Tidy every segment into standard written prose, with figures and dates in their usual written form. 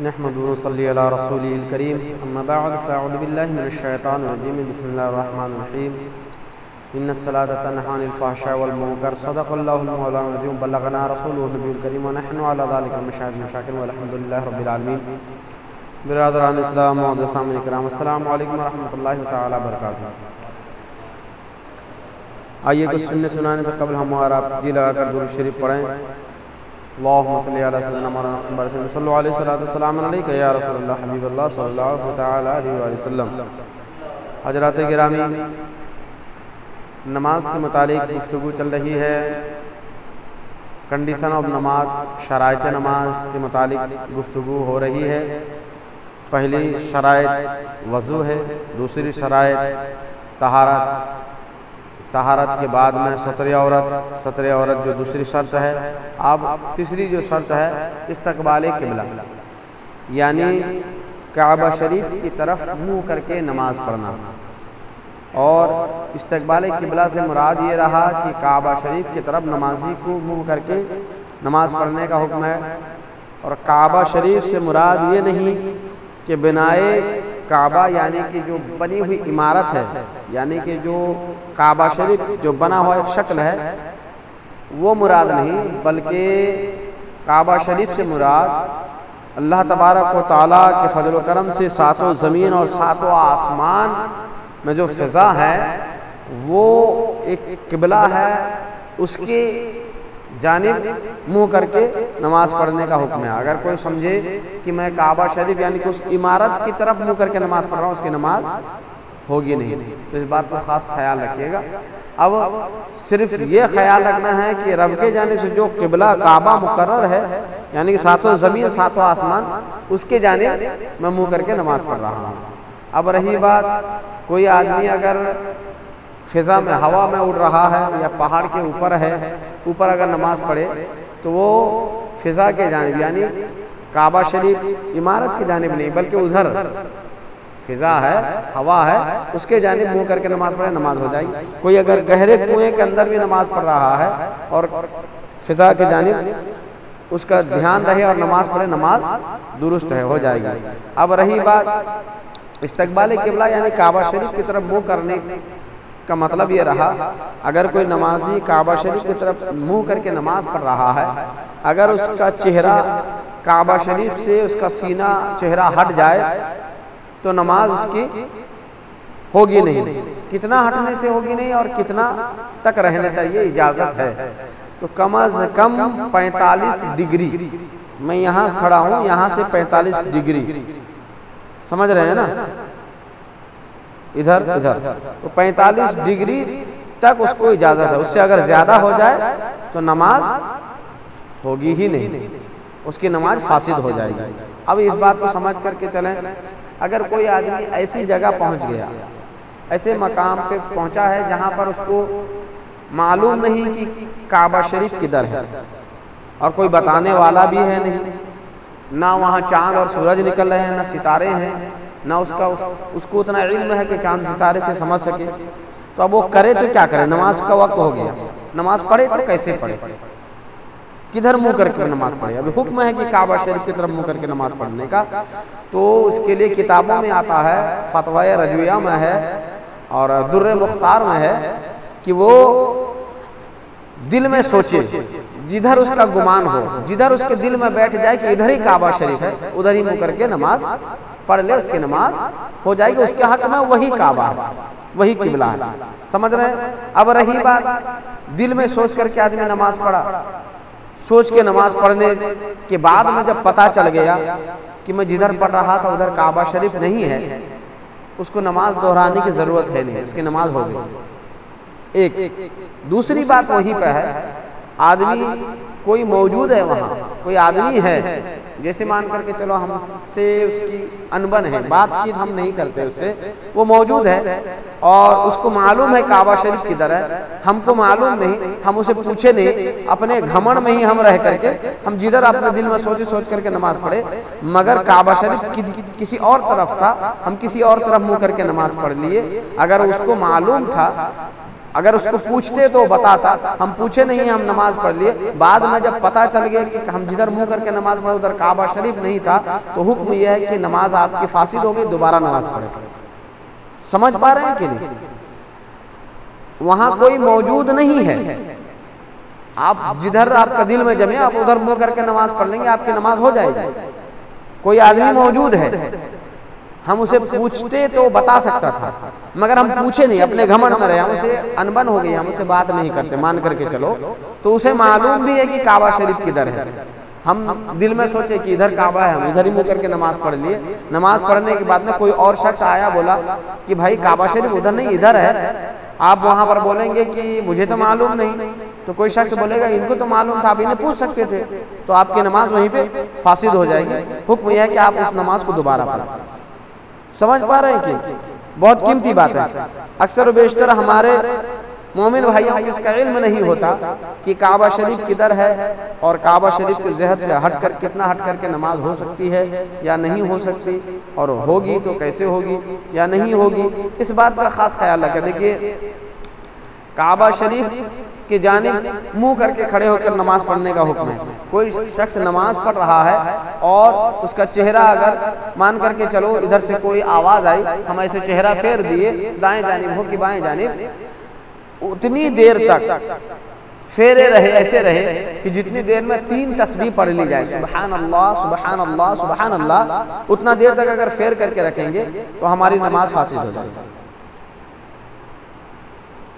نحمده ونصلي على رسوله الكريم اما بعد فاعوذ بالله من الشيطان الرجيم بسم الله الرحمن الرحيم ان الصلاة تنهى عن الفحشاء والمنكر صدق الله المولانا العظيم بلغنا رسوله النبي الكريم ونحن على ذلك من الشاهدين والحمد لله رب العالمين. برادران اسلام و سامعین کرام، السلام علیکم ورحمۃ اللہ تعالی وبرکاتہ. آئیے کچھ سنانے سے قبل ہم اور آپ جی لگا کر درود شریف پڑھیں. اللہم صلی علی سیدنا محمد صلی اللہ علیہ وسلم علیکہ یا رسول اللہ حبیب اللہ صلی اللہ تعالی علیہ وسلم. حضرات گرامی، نماز کے متعلق گفتگو چل رہی ہے. کنڈیشن آف نماز، شرائط نماز کے متعلق گفتگو ہو رہی ہے. پہلی شرائط وضو ہے، دوسری شرائط طہارت کے بعد میں ستر عورت جو دوسری شرط ہے. اب تیسری جو شرط ہے استقبال قبلہ، یعنی کعبہ شریف کی طرف منہ کر کے نماز پڑھنا. اور استقبال قبلہ سے مراد یہ رہا کہ کعبہ شریف کی طرف نمازی کو منہ کر کے نماز پڑھنے کا حکم ہے. اور کعبہ شریف سے مراد یہ نہیں کہ بنائے کعبہ یعنی کہ جو بنی ہوئی عمارت ہے، یعنی کہ جو کعبہ شریف جو بنا ہوا ایک شکل ہے وہ مراد نہیں، بلکہ کعبہ شریف سے مراد اللہ تبارک و تعالیٰ کے فضل و کرم سے ساتوں زمین اور ساتوں آسمان میں جو فضا ہے وہ ایک قبلہ ہے، اس کے جانب منہ کر کے نماز پڑھنے کا حکم ہے. اگر کوئی سمجھے کہ میں کعبہ شریف یعنی کہ اس عمارت کی طرف منہ کر کے نماز پڑھ رہا ہوں، اس کی نماز ہوگی نہیں. تو اس بات پر خاص خیال رکھیے گا. اب صرف یہ خیال رکھنا ہے کہ رب کے جانب سے جو قبلہ کعبہ مقرر ہے، یعنی کہ ساتوں زمین ساتوں آسمان، اس کے جانب میں منہ کر کے نماز پڑھ رہا ہوں. اب رہی بات، کوئی آدمی اگر فضا میں ہوا میں اڑ رہا ہے یا پہاڑ کے اوپر ہے، اوپر اگر نماز پڑھے تو وہ فضا کے جانب یعنی کعبہ شریف عمارت کی جانب نہیں بلکہ ادھر فضا ہے، ہوا ہے، اس کے جانب منہ کر کے نماز پڑھے، نماز ہو جائے گی. کوئی اگر گہرے کنویں کے اندر بھی نماز پڑھ رہا ہے اور فضا کے جانب اس کا دھیان رہے اور نماز پڑھے، نماز درست ہے، ہو جائے گی. اب رہی بات استقبال قبلہ یعنی کعبہ شریف کی طرف منہ کرنے کا مطلب یہ رہا، اگر کوئی نمازی کعبہ شریف کی طرف منہ کر کے نماز پڑھ رہا ہے، اگر اس کا چہرہ کعبہ شریف سے اس کا سینہ چہرہ ہٹ جائے تو نماز اس کی ہوگی نہیں. کتنا ہٹنے سے ہوگی نہیں اور کتنا تک رہنے چاہیے اجازت ہے. تو کم از کم 45 ڈگری، میں یہاں کھڑا ہوں، یہاں سے 45 ڈگری، سمجھ رہے ہیں نا، ادھر تو 45 ڈگری تک اس کو اجازت ہے. اس سے اگر زیادہ ہو جائے تو نماز ہوگی ہی نہیں، اس کی نماز فاسد ہو جائے گی. اب اس بات کو سمجھ کر کے چلیں، اگر کوئی آدمی ایسی جگہ پہنچ گیا، ایسے مقام پہ پہنچا ہے جہاں پر اس کو معلوم نہیں کہ کعبہ شریف کدھر ہے اور کوئی بتانے والا بھی ہے نہیں، نہ وہاں چاند اور سورج نکل رہے ہیں، نہ ستارے ہیں، نہ اس کو اتنا علم ہے کہ چاند ستارے سے سمجھ سکے، تو اب وہ کرے تو کیا کرے؟ نماز کا وقت ہو گیا، نماز پڑھے تو کیسے پڑھے، کدھر منہ کر کے نماز پڑھے؟ ابھی حکم ہے کہ کعبہ شریف کی طرف منہ کر کے نماز پڑھنے کا. تو اس کے لیے کتابوں میں آتا ہے، فتویٰ رجویہ میں ہے اور در مختار میں ہے کہ وہ دل میں سوچے، جدھر اس کا گمان ہو، جدھر اس کے دل میں بیٹھ جائے کہ ادھر ہی کعبہ شریف ہے، ادھر ہی منہ کر کے نماز پڑھ لے، اس کی نماز ہو جائے گی. اس کے حق میں وہی کعبہ ہے، وہی قبلہ ہے. سمجھ رہے ہیں؟ اب رہی بات، دل میں سوچ کر کے آدمی نماز پڑھا، سوچ کے نماز پڑھنے کے بعد میں جب پتہ چل گیا کہ میں جدھر پڑھ رہا تھا ادھر کعبہ شریف نہیں ہے، اس کو نماز دہرانے کی ضرورت ہے نہیں، اس کی نماز ہو گئی. ایک دوسری بات وہیں پہ ہے، آدمی کوئی موجود ہے، وہاں کوئی آدمی ہے، جیسے مان کر کے چلو ہم سے اس کی انبن ہے، بات چیت ہم نہیں کرتے اس سے، وہ موجود ہے اور اس کو معلوم ہے کعبہ شریف کدھر ہے، ہم کو معلوم نہیں، ہم اسے پوچھے نہیں، اپنے گھمنڈ میں ہی ہم رہ کر کے ہم جدھر اپنے دل میں سوچ کر کے نماز پڑھے، مگر کعبہ شریف کسی اور طرف تھا، ہم کسی اور طرف منہ کر کے نماز پڑھ لیے. اگر اس کو معلوم تھا اگر اس کو پوچھتے تو بتاتا، ہم پوچھے نہیں، ہم نماز پڑھ لیے، بعد میں جب پتا چل گیا کہ ہم جدھر منہ کر کے نماز پڑھے ادھر کعبہ شریف نہیں تھا، تو حکم یہ ہے کہ نماز آپ کی فاسد ہو گئی، دوبارہ نماز پڑھے۔ سمجھ پا رہے ہیں کہ نہیں؟ وہاں کوئی موجود نہیں ہے، آپ جدھر آپ کا دل میں جمے آپ ادھر منہ کر کے نماز پڑھ لیں گے، آپ کی نماز ہو جائے گی۔ کوئی آدمی موجود ہے، ہم اسے پوچھتے تو بتا سکتا تھا، مگر ہم پوچھے نہیں، اپنے گھمنڈ میں رہے، ہم اسے انبن ہو گئی، ہم اسے بات نہیں کرتے، مان کر کے چلو، تو اسے معلوم بھی ہے کہ کعبہ شریف کدھر ہے۔ ہم دل میں سوچے کہ ادھر کعبہ ہے، ہم ادھر ہی منہ کر کے نماز پڑھ لیے، نماز پڑھنے کے بعد میں کوئی اور شخص آیا بولا کہ بھائی کعبہ شریف ادھر نہیں ادھر ہے، آپ وہاں پر بولیں گے کہ مجھے تو معلوم نہیں، تو کوئی شخص بولے گا ان کو تو معلوم تھا، آپ انہیں پوچھ سکتے تھے، تو آپ کی نماز وہیں پہ فاسد ہو جائے گی۔ حکم یہ ہے کہ آپ اس نماز کو دوبارہ پڑھیں۔ سمجھ پا رہے ہیں کہ بہت قیمتی بات ہے۔ اکثر و بیشتر ہمارے مومن بھائیوں کو اس کا علم نہیں ہوتا کہ کعبہ شریف کدھر ہے، اور کعبہ شریف کے جہت سے کتنا ہٹ کر کے نماز ہو سکتی ہے یا نہیں ہو سکتی، اور ہوگی تو کیسے ہوگی یا نہیں ہوگی، اس بات کا خاص خیال رکھیں۔ دیکھیے کعبہ شریف کی جانب منہ کر کے کھڑے ہو کر نماز پڑھنے کا حکم ہے۔ کوئی شخص نماز پڑھ رہا ہے اور اس کا چہرہ اگر مان کر کے چلو ادھر سے کوئی آواز آئی، ہم ایسے چہرہ پھیر دیے دائیں جانب ہو کہ بائیں جانب، اتنی دیر تک پھیرے رہے، ایسے رہے کہ جتنی دیر میں 3 تسبیح پڑھ لی جائے، سبحان اللہ سبحان اللہ سبحان اللہ، اتنا دیر تک اگر پھیر کر کے رکھیں گے تو ہماری نماز فاسد ہو جائے گی۔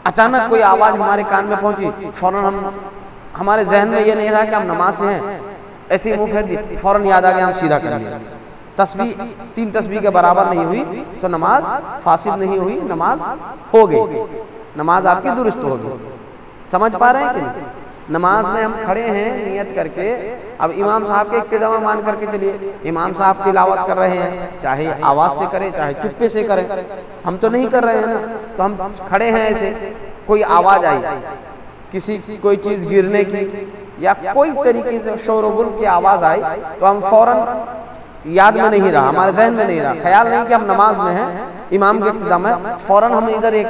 اچانک کوئی آواز ہمارے کان میں پہنچی، فوراً ہمارے ذہن میں یہ نہیں رہا کہ ہم نماز سے ہیں، ایسے ہی منہ پھیر دی، فوراً یاد آ گیا ہم سیدھا کر لیا، تسبیح 3 تسبیح کے برابر نہیں ہوئی تو نماز فاسد نہیں ہوئی، نماز ہو گئی، نماز آپ کی درست ہوگی۔ سمجھ پا رہے ہیں کہ نہیں؟ نماز میں ہم کھڑے ہیں نیت کر کے، اب امام صاحب کے اقتداء میں مان کر کے چلیے، امام صاحب تلاوت کر رہے ہیں، چاہے آواز سے کریں چاہے چپے سے کریں، ہم تو نہیں کر رہے ہیں نا، تو ہم کھڑے ہیں ایسے، کوئی آواز آئی، کسی کوئی چیز گرنے کی یا کوئی طریقے سے شور و گل کی آواز آئی، تو ہم فوراً یاد میں نہیں رہا، ہمارے ذہن میں نہیں رہا، خیال نہیں کہ ہم نماز میں ہیں، امام کے اقتداء میں، فوراً ہم ادھر ایک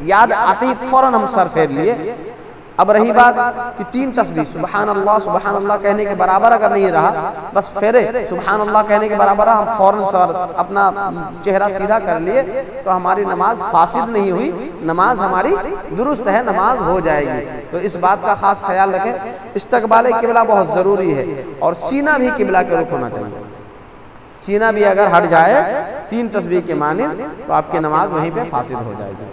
یاد آتے ہی فوراً ہم سر پھیر لیے۔ اب رہی بات کہ 3 تسبیح سبحان اللہ کہنے کے برابر اگر نہیں رہا، بس پھیرے سبحان اللہ کہنے کے برابر ہم فوراً سر اپنا چہرہ سیدھا کر لیے، تو ہماری نماز فاسد نہیں ہوئی، نماز ہماری درست ہے، نماز ہو جائے گی۔ تو اس بات کا خاص خیال رکھیں۔ استقبال قبلہ بہت ضروری ہے، اور سینہ بھی قبلہ کے رخ ہونا چاہیے، سینہ بھی اگر ہٹ جائے 3 تسبیح کے مانند تو آپ کی نماز وہیں پہ فاسد ہو جائے گی۔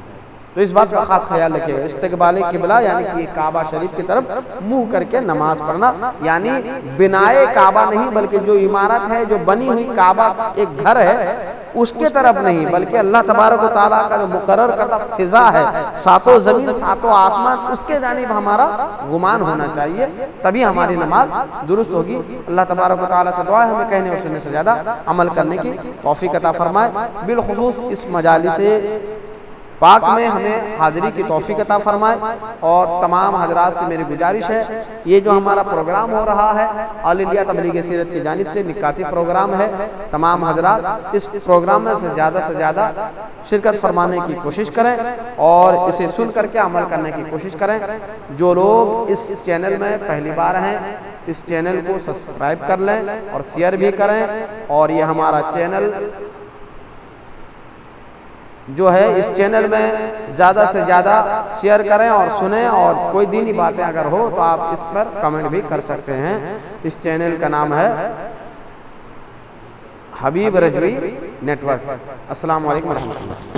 تو اس بات کا خاص خیال رکھیے گا۔ استقبال قبلہ یعنی کہ کعبہ شریف کی طرف منہ کر کے نماز پڑھنا، یعنی بنائے کعبہ نہیں بلکہ جو عمارت ہے، جو بنی ہوئی کعبہ ایک گھر ہے، اس کے طرف نہیں بلکہ اللہ تبارک و تعالیٰ کا جو مقرر کردہ فضا ہے، 7 زمین 7 آسمان، اس کے جانب ہمارا گمان ہونا چاہیے، تبھی ہماری نماز درست ہوگی۔ اللہ تبارک و تعالیٰ سے دعا ہے ہمیں کہنے اور سننے سے زیادہ عمل کرنے کی توفیق عطا فرمائے، بالخصوص اس مجالس پاک میں ہمیں حاضری کی توفیق عطا فرمائے۔ اور تمام حضرات سے میری گزارش ہے، یہ جو ہمارا پروگرام ہو رہا ہے آل انڈیا تبلیغ سیرت کی جانب سے نکاتی پروگرام ہے، تمام حضرات اس پروگرام میں سے زیادہ شرکت فرمانے کی کوشش کریں اور اسے سن کر کے عمل کرنے کی کوشش کریں۔ جو لوگ اس چینل میں پہلی بار ہیں، اس چینل کو سبسکرائب کر لیں اور شیئر بھی کریں، اور یہ ہمارا چینل جو ہے اس چینل میں زیادہ سے زیادہ شیئر کریں اور سنیں، اور کوئی دینی باتیں اگر ہو تو آپ اس پر کمنٹ بھی کر سکتے ہیں۔ اس چینل کا نام ہے حبیب رجوی نیٹ ورک۔ السلام علیکم ورحمۃ اللہ۔